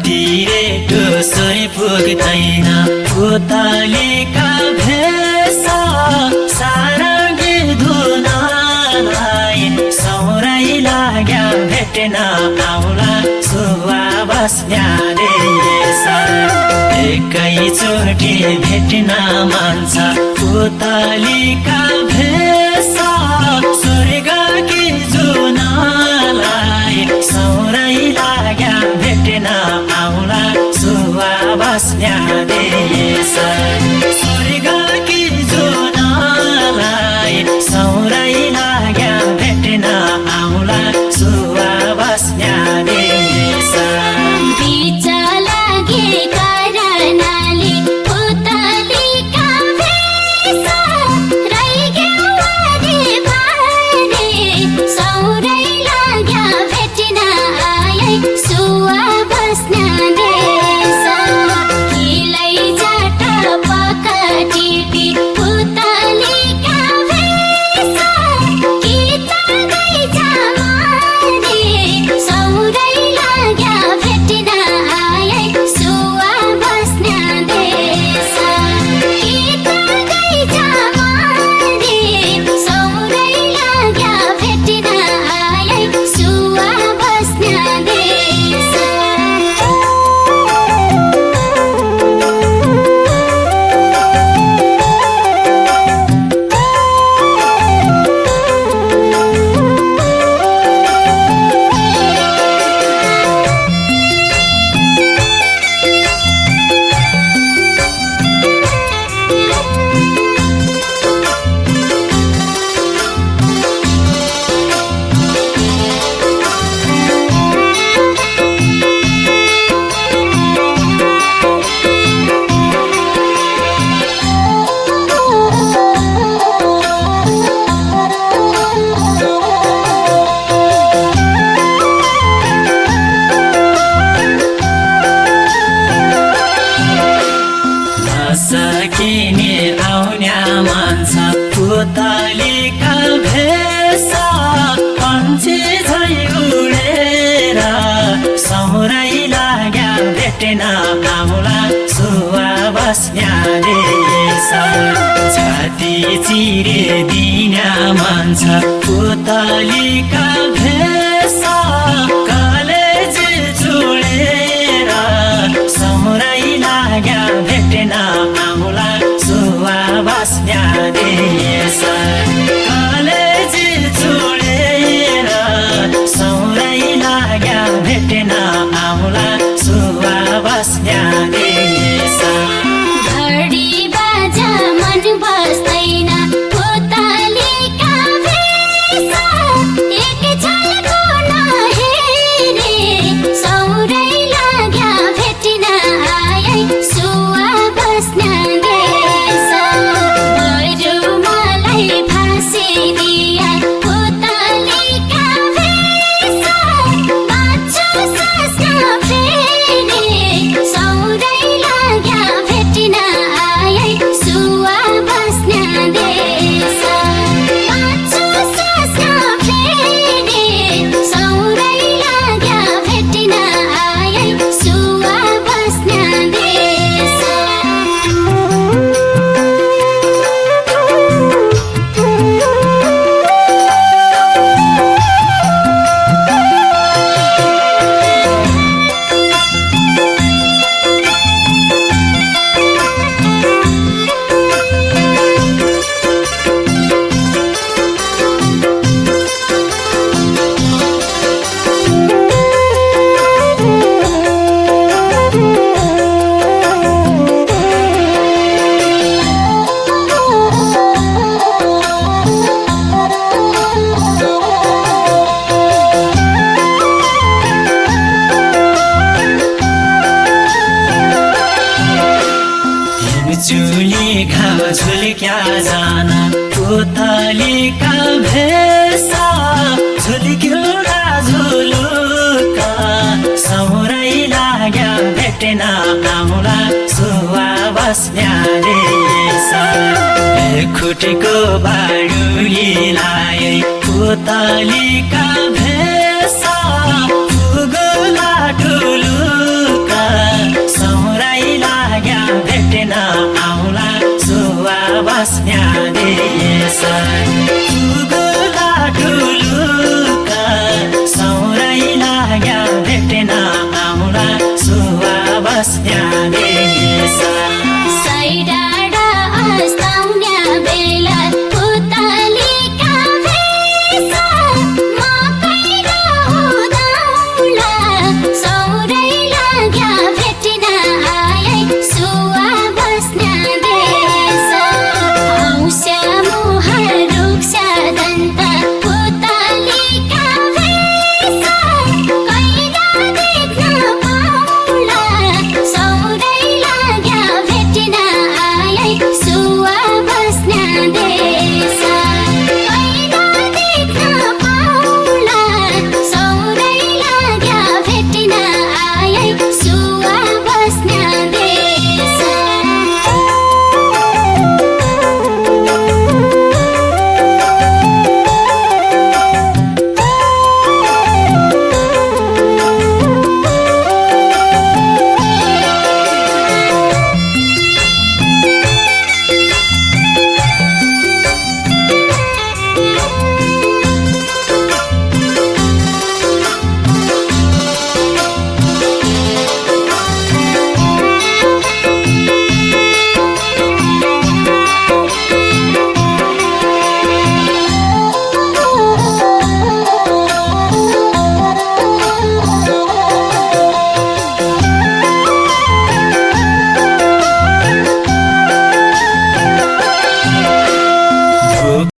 छातीरे डोसरी पुग्दैन पुतलीका भेषा सारङ्गी धुनलाई सौरै लाग्या भेट्न आउला सुवा बस्या देश एकैचोटि भेट्न मान्छ पुतलीका भेषा स्वर्गकी जुनलाई सौरै लाग्या भेट्न आउला सुवा बस्या देश स्वर्गकी जुनलाई सौरै लाग्या भेट्न आउला सुवा बस्या देश सकिने आउन्या मान्छ पुतलीका भेषा पन्छी झै उडेर सौरै लाग्या भेट्न आउला सुवा बस्या देश छाती चिरे दिन्या मान्छ पुतलीका भेषा कलेज चुडेर सौरै लाग्या भेट्न आउला सुवा बस्या देश कलेज चुडेर सौरै लाग्या भेट्न आउला सुवा बस्या देश घडी बाजा मन बस्दैन पुतलीका भेषा एक झलको नहेरे सौरै लाग्या भेट्न आए सुवा बस्न देश बरु मलाई फाँसिदिया पुतलीका भेषा बाँच्छु सास्न फेरि सौरै लाग्या भेट्न आए सुवा बस्न देश बाँच्छु सास्न फेरि सौरै लाग्या भेट्न आए सुवा बस्न देश चुली घाम झुल्क्या जान पुतलीका भेषा झुल्क्युला झुलुका सौरै लाग्या भेट्न आउला सुवा बस्या देश खुटेको बाडुलीलाई पुतलीका भेषा फुगुला ठुलुका भेसा ठुला ठुलुका सौराइ लाग्या भेटेन आउँला सुवास त्यहाँ